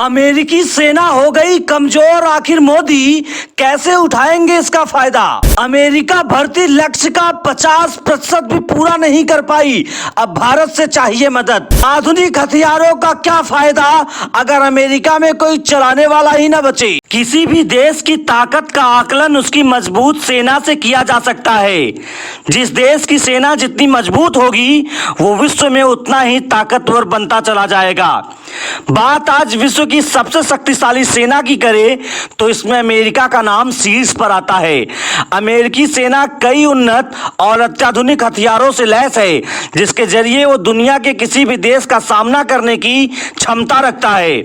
अमेरिकी सेना हो गई कमजोर, आखिर मोदी कैसे उठाएंगे इसका फायदा। अमेरिका भर्ती लक्ष्य का 50% भी पूरा नहीं कर पाई, अब भारत से चाहिए मदद। आधुनिक हथियारों का क्या फायदा अगर अमेरिका में कोई चलाने वाला ही न बचे। किसी भी देश की ताकत का आकलन उसकी मजबूत सेना से किया जा सकता है। जिस देश की सेना जितनी मजबूत होगी वो विश्व में उतना ही ताकतवर बनता चला जाएगा। बात आज विश्व की सबसे शक्तिशाली सेना की करें तो इसमें अमेरिका का नाम शीर्ष पर आता है। अमेरिकी सेना कई उन्नत और अत्याधुनिक हथियारों से लैस है, जिसके जरिए वो दुनिया के किसी भी देश का सामना करने की क्षमता रखता है।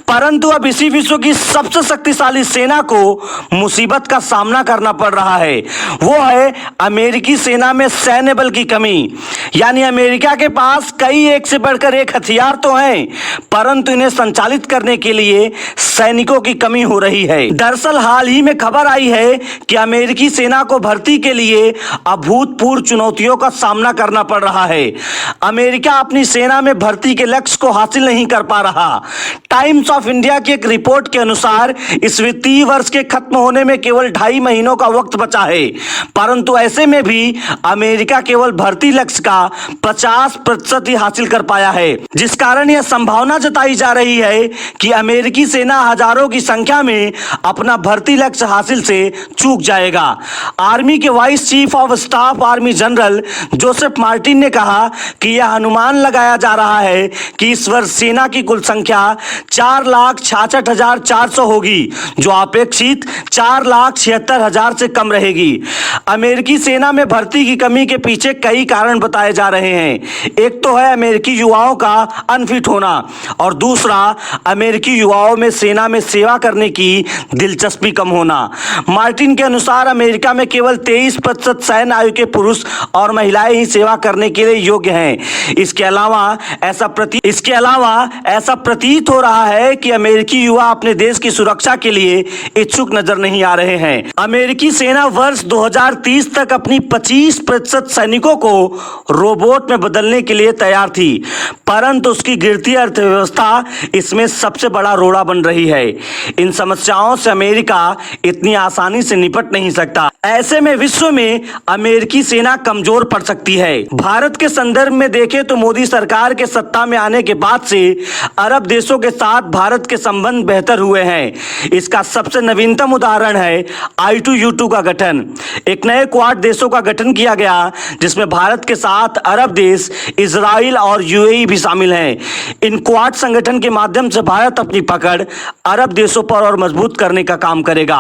परंतु अब इसी विश्व की सबसे शक्तिशाली सेना को मुसीबत का सामना करना पड़ रहा है। वो है अमेरिकी सेना में सैन्य बल की कमी। यानी अमेरिका के पास कई एक से बढ़कर एक हथियार तो हैं, परंतु इन्हें संचालित करने के लिए सैनिकों की कमी हो रही है। दरअसल हाल ही में खबर आई है कि अमेरिकी सेना को भर्ती के लिए अभूतपूर्व चुनौतियों का सामना करना पड़ रहा है। अमेरिका अपनी सेना में भर्ती के लक्ष्य को हासिल नहीं कर पा रहा। टाइम्स ऑफ इंडिया की एक रिपोर्ट के अनुसार इस वित्तीय वर्ष के खत्म होने में केवल 2.5 महीनों का वक्त बचा है, परंतु ऐसे में भी अमेरिका केवल भर्ती लक्ष्य का 50% ही हासिल कर पाया है, जिस कारण यह संभावना जताई जा रही है कि अमेरिकी सेना हजारों की संख्या में अपना भर्ती लक्ष्य हासिल से चूक जाएगा। आर्मी के vice chief of staff army general Joseph Martin ने कहा कि यह अनुमान लगाया जा रहा है कि इस वर्ष सेना की कुल संख्या 4,66,400 होगी, जो अपेक्षित 4,76,000 से कम रहेगी। अमेरिकी सेना में भर्ती की कमी के पीछे कई कारण बताए जा रहे हैं। एक तो है अमेरिकी युवाओं का अनफिट होना और दूसरा अमेरिकी युवाओं में सेना में सेवा करने की दिलचस्पी कम होना। मार्टिन के अनुसार अमेरिका में केवल 23% सैन्य आयु के पुरुष और महिलाएं ही सेवा करने के लिए योग्य हैं। इसके अलावा ऐसा प्रतीत हो रहा है कि अमेरिकी युवा अपने देश की सुरक्षा के लिए इच्छुक नजर नहीं आ रहे हैं। अमेरिकी सेना वर्ष 2030 तक अपनी 25% सैनिकों को रोबोट में बदलने के लिए तैयार थी, परंतु उसकी गिरती अर्थव्यवस्था इसमें सबसे बड़ा रोड़ा बन रही है। इन समस्याओं से अमेरिका इतनी आसानी से निपट नहीं सकता। ऐसे में विश्व में अमेरिकी सेना कमजोर पड़ सकती है। भारत के संदर्भ में देखें तो मोदी सरकार के सत्ता में आने के बाद से अरब देशों के साथ भारत के संबंध बेहतर हुए हैं। इसका सबसे नवीनतम उदाहरण है I2U2 का गठन। एक नए क्वाड देशों का गठन किया गया, जिसमें भारत के साथ अरब देश, इजराइल और UAE भी शामिल हैं। इन क्वाड संगठन के माध्यम से भारत अपनी पकड़ अरब देशों पर और मजबूत करने का काम करेगा।